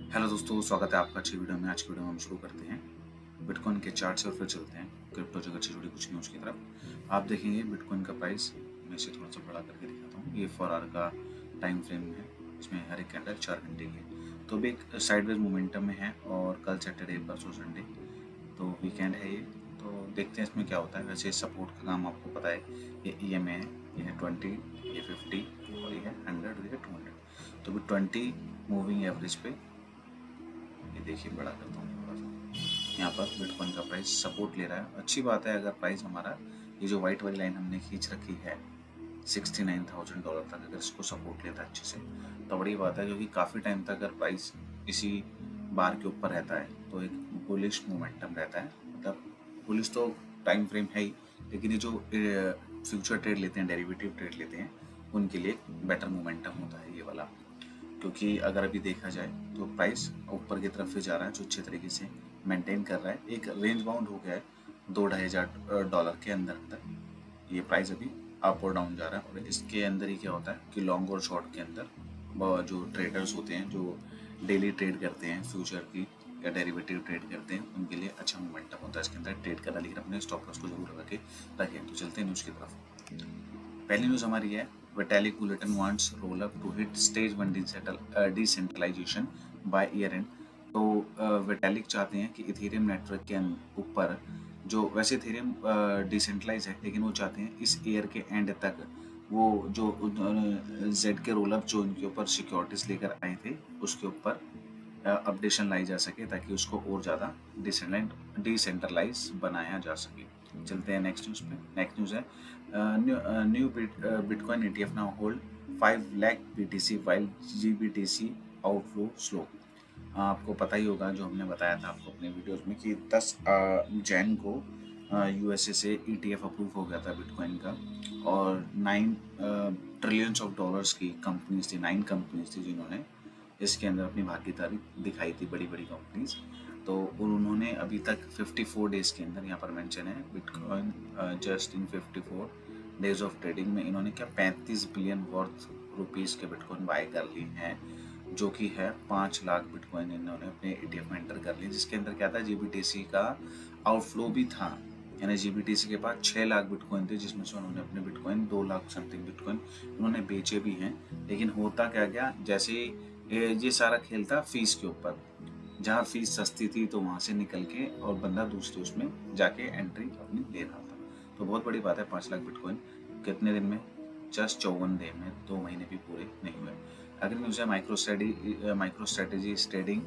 Hello दोस्तों, स्वागत है आपका अच्छी वीडियो में। आज की वीडियो में हम शुरू करते हैं बिटकॉइन के चार्ट से और फिर चलते हैं क्रिप्टो जगत से जुड़ी कुछ न्यूज़ की तरफ। आप देखेंगे बिटकॉइन का प्राइस, मैं इसे थोड़ा सा बड़ा करके दिखाता हूँ। ये 4 आवर का टाइम फ्रेम है, इसमें हर एक कैंडल 4 घंटे की है। तो भी एक साइडवेज मोमेंटम में है और कल सैटरडे परसों संडे तो वीकेंड है ये। तो देखते हैं इसमें क्या होता है। वैसे सपोर्ट का काम आपको पता है, ये EMA है, ये है 20, ये 50 और ये है 100 और ये है 200। तो भी 20 मूविंग एवरेज पे, ये देखिए बड़ा करता हूँ थोड़ा सा, यहाँ पर बिटकॉइन का प्राइस सपोर्ट ले रहा है। अच्छी बात है अगर प्राइस हमारा ये जो वाइट वाली लाइन हमने खींच रखी है $69,000 तक, अगर इसको सपोर्ट लेता है अच्छे से तो बड़ी बात है, क्योंकि काफ़ी टाइम तक अगर प्राइस इसी बार के ऊपर रहता है तो एक बुलिश मोमेंटम रहता है। मतलब बुलिश तो टाइम फ्रेम है ही, लेकिन ये जो फ्यूचर ट्रेड लेते हैं, डेरिवेटिव ट्रेड लेते हैं, उनके लिए बेटर मोमेंटम होता है ये वाला। क्योंकि अगर अभी देखा जाए तो प्राइस ऊपर की तरफ से जा रहा है, जो अच्छे तरीके से मेंटेन कर रहा है। एक रेंज बाउंड हो गया है 2-2.5 हज़ार डॉलर के अंदर अंदर ये प्राइस अभी अप और डाउन जा रहा है। और इसके अंदर ही क्या होता है कि लॉन्ग और शॉर्ट के अंदर जो ट्रेडर्स होते हैं, जो डेली ट्रेड करते हैं फ्यूचर की या डेरिवेटिव ट्रेड करते हैं, उनके लिए अच्छा मोमेंटम होता है इसके अंदर ट्रेड करना। लेकिन अपने स्टॉप लॉस को जरूर रखें। तो चलते हैं न्यूज़ की तरफ। पहली न्यूज़ हमारी है, Vitalik Buterin wants roll-up to hit stage 1 decentralization by year end। तो विटालिक चाहते हैं कि इथेरियम नेटवर्क के ऊपर, जो वैसे इथेरियम डिसेंट्रलाइज है, लेकिन वो चाहते हैं इस ईयर के एंड तक वो जो जेड के रोल-अप जो उनके ऊपर सिक्योरिटीज लेकर आए थे, उसके ऊपर अपडेशन लाई जा सके, ताकि उसको और ज़्यादा डिसेंट्रलाइज बनाया जा सके। चलते हैं नेक्स्ट न्यूज़ पे। नेक्स्ट न्यूज़ है, new bitcoin ETF now hold 5 lakh BTC while GBTC outflow slow. आपको पता ही होगा, जो हमने बताया था आपको अपने वीडियोस में, कि 10 जैन को USA से ETF अप्रूव हो गया था बिटकॉइन का। और 9 ट्रिलियंस ऑफ डॉलर्स की कंपनीज थी, 9 कंपनीज थी जिन्होंने इसके अंदर अपनी भागीदारी दिखाई थी, बड़ी बड़ी कंपनीज। तो उन्होंने अभी तक 54 डेज के अंदर, यहाँ पर मेंशन है bitcoin just in 54 days of trading में इन्होंने क्या 35 बिलियन वर्थ रुपीज़ के बिटकॉइन बाय कर लिए हैं, जो कि है 5 लाख बिटकॉइन इन्होंने अपने ETF में एंटर कर लिए। जिसके अंदर क्या था, GBTC का आउटफ्लो भी था। यानी GBTC के पास 6 लाख बिटकॉइन थे, जिसमें से उन्होंने अपने बिटकॉइन 2 लाख समथिंग बिटकॉइन उन्होंने बेचे भी हैं। लेकिन होता क्या गया, जैसे ये सारा खेल था फीस के ऊपर। जहाँ फीस सस्ती थी तो वहाँ से निकल के और बंदा दूसरे उसमें जाके एंट्री अपनी ले रहा था। तो बहुत बड़ी बात है, 5 लाख बिटकॉइन कितने दिन में, जस्ट 54 दिन में, 2 महीने भी पूरे नहीं हुए। अगर न्यूज़ है, MicroStrategy trading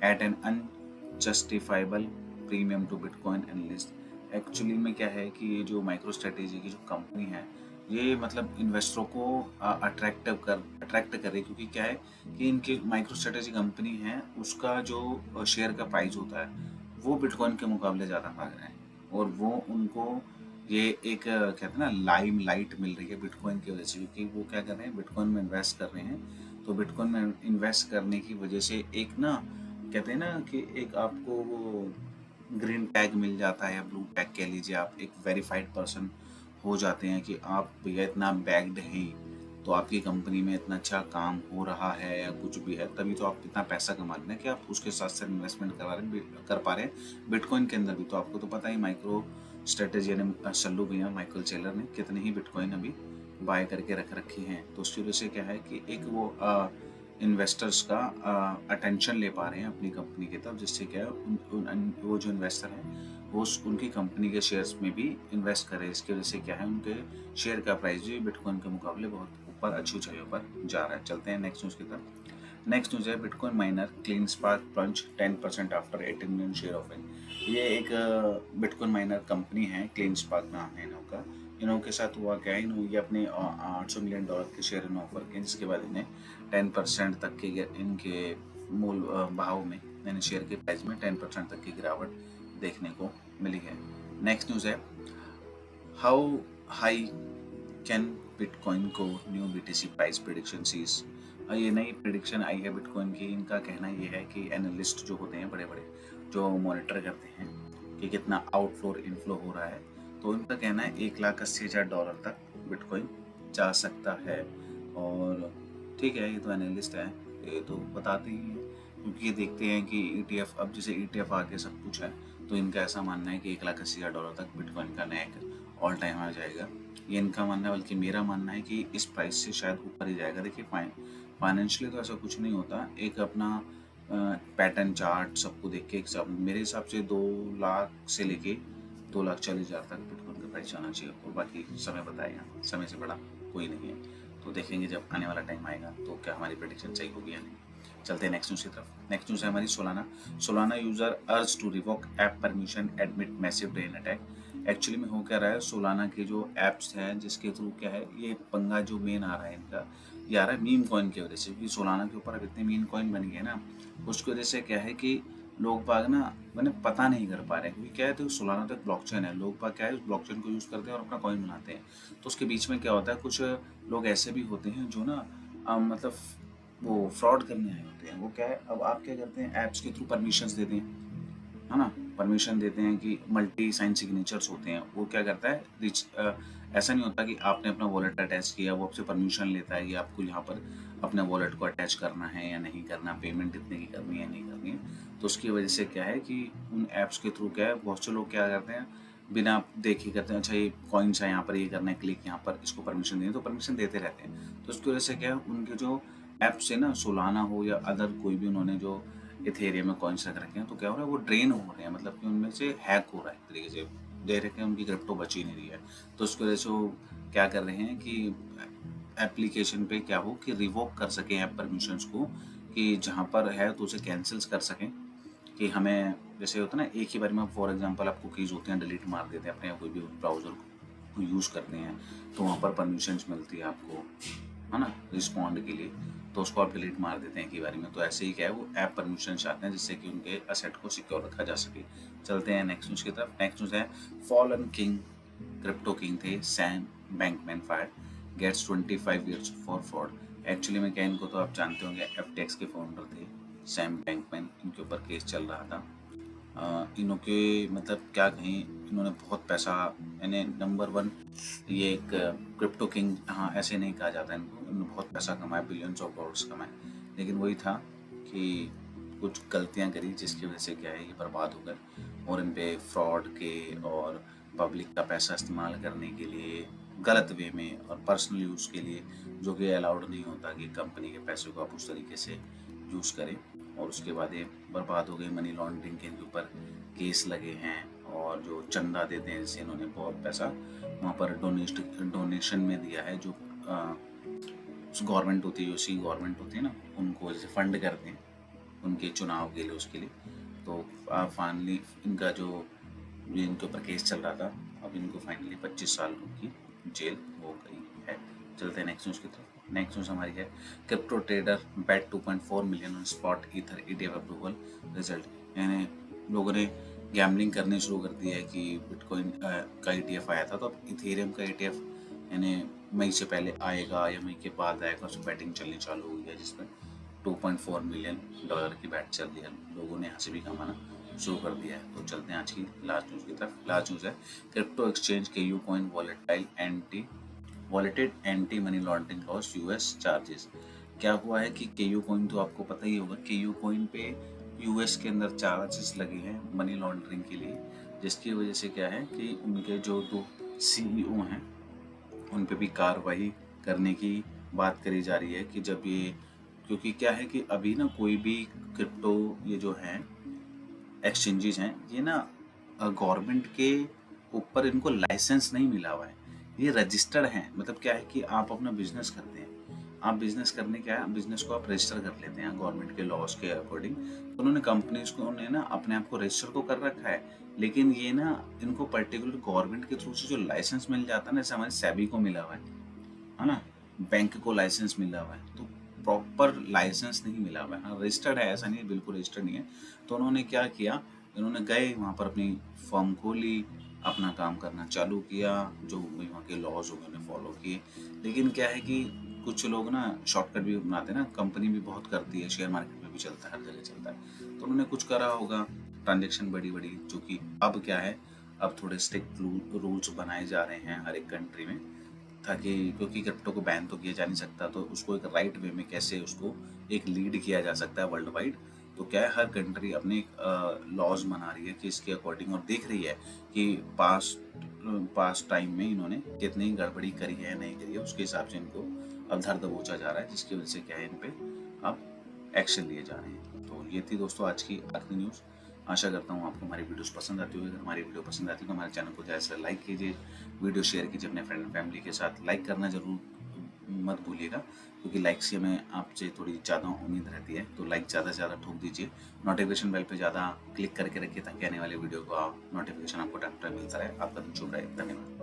at an unjustifiable premium to bitcoin analyst. Actually में क्या है कि ये जो माइक्रो स्ट्रेटेजी की जो कंपनी है, ये मतलब इन्वेस्टरों को अट्रैक्ट कर रही है। क्योंकि क्या है कि इनकी माइक्रो स्ट्रेटेजी कंपनी है, उसका जो शेयर का प्राइस होता है वो बिटकॉइन के मुकाबले ज़्यादा भाग रहा है। और वो उनको ये एक कहते हैं ना, लाइम लाइट मिल रही है बिटकॉइन की वजह से। क्योंकि वो क्या कर रहे हैं, बिटकॉइन में इन्वेस्ट कर रहे हैं। तो बिटकॉइन में इन्वेस्ट करने की वजह से एक ना, कहते हैं ना कि एक आपको वो ग्रीन टैग मिल जाता है, या ब्लू टैग कह लीजिए, आप एक वेरीफाइड पर्सन हो जाते हैं कि आप भैया इतना बैग्ड हैं, तो आपकी कंपनी में इतना अच्छा काम हो रहा है या कुछ भी है, तभी तो आप इतना पैसा कमा रहे हैं कि आप उसके साथ साथ इन्वेस्टमेंट कर पा रहे हैं बिटकॉइन के अंदर भी। तो आपको तो पता ही, माइक्रो स्ट्रेटेजी ने सल्लू भैया माइकल सेलर ने कितने ही बिटकॉइन अभी बाय करके रख रखी हैं। तो उसकी वजह से क्या है कि एक वो इन्वेस्टर्स का अटेंशन ले पा रहे हैं अपनी कंपनी की तरफ, जिससे क्या है वो जो इन्वेस्टर हैं वो उनकी कंपनी के शेयर्स में भी इन्वेस्ट करें। इसकी वजह से क्या है, उनके शेयर का प्राइस भी बिटकॉइन के मुकाबले बहुत ऊपर, अच्छी ऊंचाइयों पर जा रहा है। चलते हैं नेक्स्ट न्यूज़ की तरफ। नेक्स्ट न्यूज़ है, bitcoin minor clean spark plunge 10% after 18 million share offering. ये एक बिटकॉइन माइनर कंपनी है, क्लीन स्पार्क नाम है इनका। इन्हों के साथ हुआ क्या है, ये अपने $800 मिलियन के शेयर इन्होंने ऑफर किए, जिसके बाद इन्हें 10% तक के इनके मूल भाव में, यानी शेयर के प्राइस में 10% तक की गिरावट देखने को मिली है। नेक्स्ट न्यूज़ है, how high can bitcoin go new BTC price prediction sees. ये नई प्रिडिक्शन आई है बिटकॉइन की। इनका कहना ये है कि एनालिस्ट जो होते हैं बड़े बड़े, जो मॉनिटर करते हैं कि कितना आउटफ्लो और इनफ्लो हो रहा है, तो उनका कहना है $1,80,000 तक बिटकॉइन जा सकता है। और ठीक है, ये तो एनालिस्ट है, ये तो बताते ही हैं। क्योंकि ये देखते हैं कि ETF, अब जैसे ETF आके सब कुछ है, तो इनका ऐसा मानना है कि $1,80,000 तक बिटकॉइन का नया एक ऑल टाइम आ जाएगा। ये इनका मानना है, बल्कि मेरा मानना है कि इस प्राइस से शायद ऊपर ही जाएगा। देखिए फाइनेंशियली तो ऐसा कुछ नहीं होता, एक अपना पैटर्न चार्ट सबको देख के मेरे हिसाब से 2 लाख से लेके 2,40,000 तक बिटकॉइन का प्राइस जाना चाहिए, और बाकी समय बताएगा, समय से बड़ा कोई नहीं है। तो देखेंगे जब आने वाला टाइम आएगा तो क्या हमारी प्रेडिक्शन सही होगी या नहीं। चलते हैं नेक्स्ट न्यूज़ की तरफ। नेक्स्ट न्यूज़ है हमारी Solana user urge to revoke app permission admit massive brain attack. Actually में हो क्या रहा है, सोलाना के जो ऐप्स हैं जिसके थ्रू क्या है, ये पंगा जो मेन आ रहा है इनका, ये आ रहा है मीम कॉइन की वजह से। क्योंकि सोलाना के ऊपर अब इतने मीम कॉइन बन गए ना, उसकी वजह से क्या है कि लोग बाग ना मैंने पता नहीं कर पा रहे हैं। क्योंकि क्या है, तो सोलाना तो एक ब्लॉकचेन है, लोग बाग क्या है उस ब्लॉकचेन को यूज़ करते हैं और अपना कॉइन बनाते हैं। तो उसके बीच में क्या होता है, कुछ लोग ऐसे भी होते हैं जो ना मतलब वो फ्रॉड करने आए होते हैं। वो क्या है, अब आप क्या करते हैं, ऐप्स के थ्रू परमिशंस देते हैं, है ना, परमिशन देते हैं कि मल्टी साइन सिग्नेचर्स होते हैं। वो क्या करता है, ऐसा नहीं होता कि आपने अपना वॉलेट अटैच किया, वो आपसे परमिशन लेता है कि आपको यहाँ पर अपने वॉलेट को अटैच करना है या नहीं करना, पेमेंट कितने की करनी है नहीं करनी है। तो उसकी वजह से क्या है कि उन ऐप्स के थ्रू क्या है, बहुत से लोग क्या करते हैं, बिना देखे करते हैं, अच्छा ये कॉइन्स है यहाँ पर, ये करना है क्लिक यहाँ पर, इसको परमिशन दें, तो परमिशन देते रहते हैं। तो उसकी वजह से क्या है, उनके जो ऐप्स है ना, सोलाना हो या अदर कोई भी, उन्होंने जो इथेरियम में कॉइन्स रख रखे हैं, तो क्या हो रहा है, वो ड्रेन हो रहे हैं, मतलब कि उनमें से हैक हो रहा है एक तरीके से, दे रखे हैं, उनकी क्रिप्टो बची नहीं रही है। तो उसकी वजह से वो क्या कर रहे हैं कि एप्लीकेशन पे क्या हो कि रिवोक कर सकें ऐप परमिशंस को, कि जहाँ पर है तो उसे कैंसिल्स कर सकें। कि हमें जैसे होता है ना, एक ही बार में फॉर एग्जांपल आप कुकीज़ होते हैं डिलीट मार देते हैं अपने कोई भी ब्राउज़र को यूज़ करते हैं, तो वहाँ पर परमिशंस मिलती है आपको, है ना, रिस्पॉन्ड के लिए। तो उसको आप डिलीट मार देते हैं एक ही बारी में। तो ऐसे ही क्या है, वो ऐप परमिशन चाहते हैं जिससे कि उनके असेट को सिक्योर रखा जा सके। चलते हैं नेक्स्ट न्यूज़ की तरफ। नेक्स्ट न्यूज़ है फॉलन किंग, क्रिप्टो किंग थे Sam Bankman Fried, gets 25 years for fraud. Actually में क्या, इनको तो आप जानते होंगे, FTX के फाउंडर थे सैम बैंकमैन, इनके ऊपर केस चल रहा था। इनके मतलब क्या कहें, इन्होंने बहुत पैसा, यानी नंबर 1 ये एक क्रिप्टो किंग, हाँ ऐसे नहीं कहा जाता इनको, इन्होंने बहुत पैसा कमाया, बिलियंस ऑफ डॉलर्स कमाए। लेकिन वही था कि कुछ गलतियां करी जिसकी वजह से क्या है, ये बर्बाद हो गए। और इन पे फ्रॉड के और पब्लिक का पैसा इस्तेमाल करने के लिए गलत वे में और पर्सनल यूज़ के लिए, जो कि अलाउड नहीं होता कि कंपनी के पैसे को आप उस तरीके से यूज़ करें। और उसके बाद ये बर्बाद हो गई। मनी लॉन्ड्रिंग के इनके ऊपर केस लगे हैं, और जो चंदा देते हैं, जैसे इन्होंने बहुत पैसा वहाँ पर डोनेशन में दिया है, जो गवर्नमेंट होती है, यूसी गवर्नमेंट होती है ना, उनको जैसे फंड करते हैं उनके चुनाव के लिए, उसके लिए। तो फाइनली इनका जो ये इनके ऊपर केस चल रहा था, अब इनको फाइनली 25 साल की जेल हो गई है। चलते हैं नेक्स्ट न्यूज़ की तरफ। नेक्स्ट न्यूज़ हमारी है crypto trader bet 2.4 million on spot ether ETF approval result. यानी लोगों ने गैम्बलिंग करनी शुरू कर दी है कि बिटकॉइन का ETF आया था, तो अब इथेरियम का ETF यानी मई से पहले आएगा या मई के बाद आएगा, उसमें बैटिंग चलनी चालू हुई है, जिसमें $2.4 मिलियन की बैट चल रही है। लोगों ने यहाँ से भी कमाना शुरू कर दिया है। तो चलते हैं आज की लास्ट न्यूज़ की तरफ। लास्ट न्यूज़ है crypto exchange KU coin वॉलेटेड anti money laundering loss US charges. क्या हुआ है कि KU कॉइन तो आपको पता ही होगा, KU कॉइन पे US के अंदर चार्जेस लगे हैं मनी लॉन्ड्रिंग के लिए, जिसकी वजह से क्या है कि उनके जो 2 CEO हैं उन पे भी कार्रवाई करने की बात करी जा रही है। कि जब ये, क्योंकि क्या है कि अभी ना कोई भी क्रिप्टो ये जो हैं एक्सचेंजेस हैं, ये ना गवर्नमेंट के ऊपर इनको लाइसेंस नहीं मिला हुआ है, ये रजिस्टर्ड हैं। मतलब क्या है कि आप अपना बिजनेस करते हैं, आप बिजनेस करने क्या है, बिजनेस को आप रजिस्टर कर लेते हैं गवर्नमेंट के लॉज के अकॉर्डिंग। तो उन्होंने कंपनीज को, उन्होंने ना अपने आप को रजिस्टर तो कर रखा है, लेकिन ये ना इनको पर्टिकुलर गवर्नमेंट के थ्रू से जो लाइसेंस मिल जाता है ना, जैसे हमारे सेबी को मिला हुआ है ना, बैंक को लाइसेंस मिला हुआ है, तो प्रॉपर लाइसेंस नहीं मिला हुआ है। हाँ रजिस्टर्ड है, ऐसा नहीं है बिल्कुल रजिस्टर्ड नहीं है। तो उन्होंने क्या किया, इन्होंने गए वहाँ पर अपनी फर्म खोली, अपना काम करना चालू किया, जो भी वहाँ के लॉज हो उन्होंने फॉलो किए। लेकिन क्या है कि कुछ लोग ना शॉर्टकट भी बनाते हैं ना, कंपनी भी बहुत करती है, शेयर मार्केट में भी चलता है, हर जगह चलता है। तो उन्होंने कुछ करा होगा, ट्रांजेक्शन बड़ी बड़ी, जो कि अब क्या है, अब थोड़े स्ट्रिक्ट रूल्स बनाए जा रहे हैं हर एक कंट्री में, ताकि क्योंकि क्रिप्टो को बैन तो किया जा नहीं सकता, तो उसको एक राइट वे में कैसे उसको एक लीड किया जा सकता है वर्ल्ड वाइड, तो क्या है, हर कंट्री अपने लॉज बना रही है कि इसके अकॉर्डिंग, और देख रही है कि पास्ट टाइम में इन्होंने कितनी गड़बड़ी करी है या नहीं करी है, उसके हिसाब से इनको अब धर दबोचा जा रहा है, जिसकी वजह से क्या है, इन पे अब एक्शन लिए जा रहे हैं। तो ये थी दोस्तों आज की आखिरी न्यूज़। आशा करता हूँ आपको हमारी वीडियोस पसंद आती होगी। अगर हमारी वीडियो पसंद आती है तो हमारे चैनल को ज़्यादा से लाइक कीजिए, वीडियो शेयर कीजिए अपने फ्रेंड फैमिली के साथ। लाइक करना जरूर मत भूलिएगा, क्योंकि लाइक से हमें आपसे थोड़ी ज़्यादा उम्मीद रहती है, तो लाइक ज़्यादा से ज़्यादा ठोक दीजिए। नोटिफिकेशन बेल पे ज़्यादा क्लिक करके रखिए ताकि आने वाले वीडियो को आप नोटिफिकेशन आपको टाइम टू टाइम मिलता रहे। आपका दिन शुभ रहे। धन्यवाद।